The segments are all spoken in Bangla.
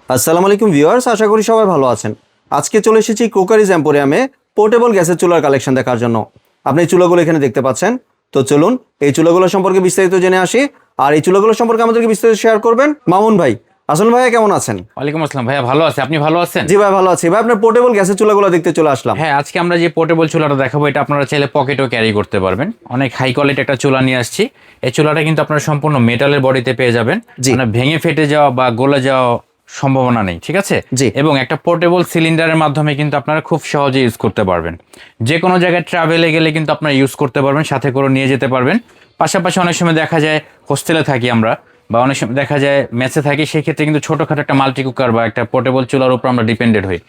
আসসালামু আলাইকুম ভিউয়ার্স, আশা করি সবাই ভালো আছেন। আজকে চলে এসেছি ক্রোকারিজ এম্পোরিয়ামে পোর্টেবল গ্যাসের চুলার কালেকশন দেখার জন্য। আপনি এই চুলাগুলো এখানে দেখতে পাচ্ছেন। তো চলুন এই চুলাগুলো সম্পর্কে বিস্তারিত জেনে আসি। আর এই চুলাগুলো সম্পর্কে আমাদেরকে বিস্তারিত শেয়ার করবেন মামুন ভাই। আসল ভাইয়া কেমন আছেন? ওয়ালাইকুম আসসালাম ভাইয়া, ভালো আছে, আপনি ভালো আছেন? জি ভাই ভালো আছি। ভাই আপনার পোর্টেবল গ্যাসের চুলাগুলো দেখতে চলে আসলাম। হ্যাঁ, আজকে আমরা যে পোর্টেবল চুলাটা দেখাবো এটা আপনারা চাইলে পকেটেও ক্যারি করতে পারবেন। অনেক হাই কোয়ালিটি একটা চুলা নিয়ে আসছি। এই চুলাটা কিন্তু আপনারা সম্পূর্ণ মেটালের বডিতে পেয়ে যাবেন, মানে ভেঙে ফেটে যাওয়া বা গলে যাওয়া সম্ভাবনা নেই, ঠিক আছে? জি। এবং একটা পোর্টেবল সিলিন্ডারের মাধ্যমে কিন্তু আপনারা খুব সহজে ইউজ করতে পারবেন। যে কোনো জায়গায় ট্রাভেলে গেলে কিন্তু আপনারা ইউজ করতে পারবেন, সাথে করে নিয়ে যেতে পারবেন। পাশাপাশি অনেক সময় দেখা যায় হোস্টেলে থাকি আমরা, বা অনেক সময় দেখা যায় মেসে থাকি, সেক্ষেত্রে কিন্তু ছোটোখাটো একটা মাল্টি কুকার বা একটা পোর্টেবল চুলার উপর আমরা ডিপেন্ডেড হই।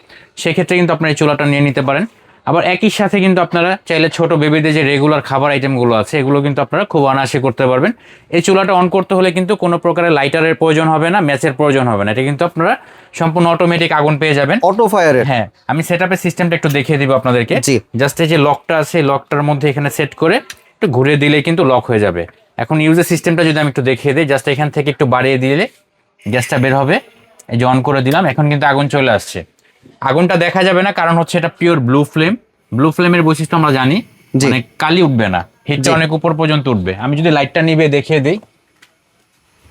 সেক্ষেত্রে কিন্তু আপনারা এই চুলাটা নিয়ে নিতে পারেন। আবার একই সাথে কিন্তু আপনারা চাইলে ছোট বেবিদের যে রেগুলার খাবার আইটেমগুলো আছে এগুলো কিন্তু আপনারা খুব অনায়াসে করতে পারবেন। এই চুলাটা অন করতে হলে কিন্তু কোনো প্রকারের লাইটারের প্রয়োজন হবে না, ম্যাচের প্রয়োজন হবে না। এটা কিন্তু আপনারা সম্পূর্ণ অটোমেটিক আগুন পেয়ে যাবেন, অটো ফায়ারের। হ্যাঁ, আমি সেটআপের সিস্টেমটা একটু দেখিয়ে দিব আপনাদেরকে। জাস্ট এই যে লকটা আছে, লকটার মধ্যে এখানে সেট করে একটু ঘুরে দিলেই কিন্তু লক হয়ে যাবে। এখন ইউজের সিস্টেমটা যদি আমি একটু দেখিয়ে দিই, জাস্ট এখান থেকে একটু বাড়িয়ে দিলে গ্যাসটা বের হবে। এই যে অন করে দিলাম, এখন কিন্তু আগুন চলে আসছে। আগুনটা দেখা যাবে না, কারণ হচ্ছে এটা পিওর ব্লু ফ্লেম। ব্লু ফ্লেমের বৈশিষ্ট্য আমরা জানি, মানে কালি উঠবে না, হিটটা অনেক উপর পর্যন্ত উঠবে। আমি যদি লাইটটা নিবে দেখিয়ে দিই,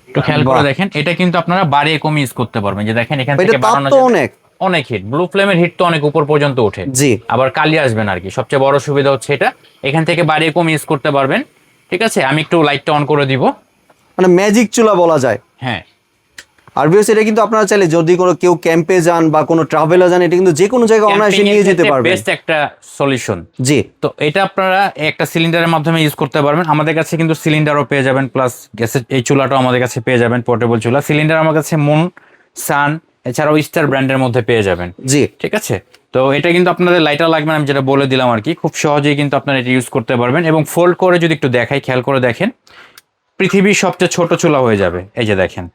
একটু খেয়াল করে দেখেন, এটা কিন্তু আপনারা বাড়িয়ে কমিয়ে ইউজ করতে পারবেন। যে দেখেন এখান থেকে বাড়ানো যায়, অনেক হিট, ব্লু ফ্লেমের হিট তো অনেক উপর পর্যন্ত ওঠে, জি, আবার কালি আসবে না আর কি। সবচেয়ে বড় সুবিধা হচ্ছে এটা, এখান থেকে বাড়িয়ে কমিয়ে ইউজ করতে পারবেন, ঠিক আছে? আমি একটু লাইটটা অন করে দিব, মানে ম্যাজিক চুলা বলা যায়। হ্যাঁ। আর ভিউয়ার্স, এটা কিন্তু আপনারা চাইলে যদি কোনো কেউ ক্যাম্পে যান বা কোনো ট্রাভেলে যান, এটা কিন্তু যে কোনো জায়গায় অনায়াসে নিয়ে যেতে পারবেন। বেস্ট একটা সলিউশন। জি। তো এটা আপনারা একটা সিলিন্ডারের মাধ্যমে ইউজ করতে পারবেন। আমাদের কাছে কিন্তু সিলিন্ডারও পেয়ে যাবেন, প্লাস গ্যাসের এই চুলাটাও আমাদের কাছে পেয়ে যাবেন, পোর্টেবল চুলা। সিলিন্ডার আমার কাছে মুন, সান, এছাড়াও স্টার ব্র্যান্ডের মধ্যে পেয়ে যাবেন, জি, ঠিক আছে? তো এটা কিন্তু আপনাদের লাইটার লাগবে না, আমি যেটা বলে দিলাম আর কি। খুব সহজেই কিন্তু আপনারা এটা ইউজ করতে পারবেন। এবং ফোল্ড করে যদি একটু দেখাই, খেয়াল করে দেখেন, পৃথিবীর সবচেয়ে ছোট চুলা হয়ে যাবে। এই যে দেখেন,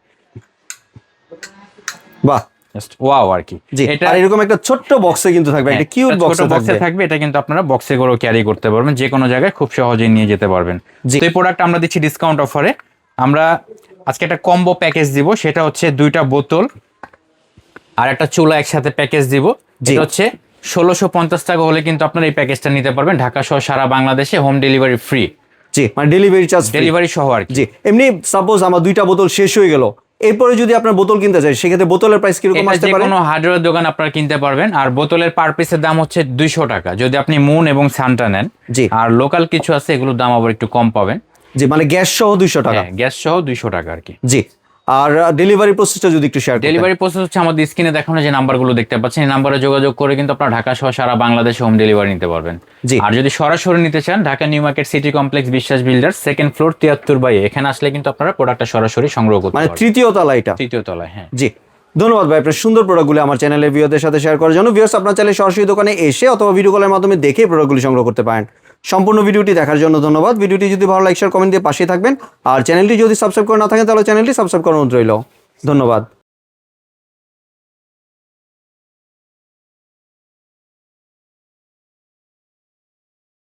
বাহ, জাস্ট ওয়াও আর কি। এটা এরকম একটা ছোট্ট বক্সে কিন্তু থাকবে, একটা কিউট বক্সে থাকবে। এটা কিন্তু আপনারা বক্সে করে ক্যারি করতে পারবেন, যে কোনো জায়গায় খুব সহজেই নিয়ে যেতে পারবেন। তো এই প্রোডাক্ট আমরা দিচ্ছি ডিসকাউন্ট অফারে। আমরা আজকে একটা কম্বো প্যাকেজ দিব, সেটা হচ্ছে 2টা বোতল আর একটা চুলা একসাথে প্যাকেজ দিব। যেটা হচ্ছে 1650 টাকা হলে কিন্তু আপনারা এই প্যাকেজটা নিতে পারবেন, ঢাকা সহ সারা বাংলাদেশে হোম ডেলিভারি ফ্রি। জি, মানে ডেলিভারি চার্জ, ডেলিভারি সহ আর কি। জি। এমনি সাপোজ আমার 2টা বোতল শেষ হয়ে গেল, এরপরে যদি আপনার বোতল কিনতে চাই, সেক্ষেত্রে বোতলের প্রাইস কিরকম আসতে পারে? কোনো হার্ডওয়্যার দোকান আপনারা কিনতে পারবেন। আর বোতলের পার পিসের দাম হচ্ছে 200 টাকা যদি আপনি মুন এবং সানটা নেন। জি। আর লোকাল কিছু আছে, এগুলোর দাম আবার একটু কম পাবেন। জি, মানে গ্যাস সহ 200 টাকা। গ্যাস সহ 200 টাকা আর কি। জি। আর ডেলিভারি প্রসেসটা যদি একটু শেয়ার করেন। ডেলিভারি প্রসেস হচ্ছে আমাদের স্ক্রিনে দেখানো যে নাম্বারগুলো দেখতে পাচ্ছেন, এই নাম্বারে যোগাযোগ করে কিন্তু আপনারা ঢাকা সহ সারা বাংলাদেশে হোম ডেলিভারি নিতে পারবেন। জি। আর যদি সরাসরি নিতে চান, Dhaka new market city complex বিশ্বাস বিল্ডার্স, 2nd ফ্লোর 73/A, এখানে আসলে কিন্তু আপনারা প্রোডাক্টটা সরাসরি সংগ্রহ করতে পারবেন। মানে 3য় তলা এটা? 3য় তলায়, হ্যাঁ। জি, ধন্যবাদ ভাই আপনার সুন্দর প্রোডাক্টগুলো আমার চ্যানেলের ভিউয়ারদের সাথে শেয়ার করার জন্য। ভিউয়ার্স, আপনারা চাইলে সরাসরি দোকানে এসে অথবা ভিডিও কলের মাধ্যমে দেখে প্রোডাক্টগুলি সংগ্রহ করতে পারেন। সম্পূর্ণ ভিডিওটি দেখার জন্য ধন্যবাদ। ভিডিওটি যদি ভালো লাইক শেয়ার কমেন্ট দিয়ে পাশে থাকবেন। আর চ্যানেলটি যদি সাবস্ক্রাইব করে না থাকেন, তাহলে চ্যানেলটি সাবস্ক্রাইব করার অনুরোধ রইল। ধন্যবাদ।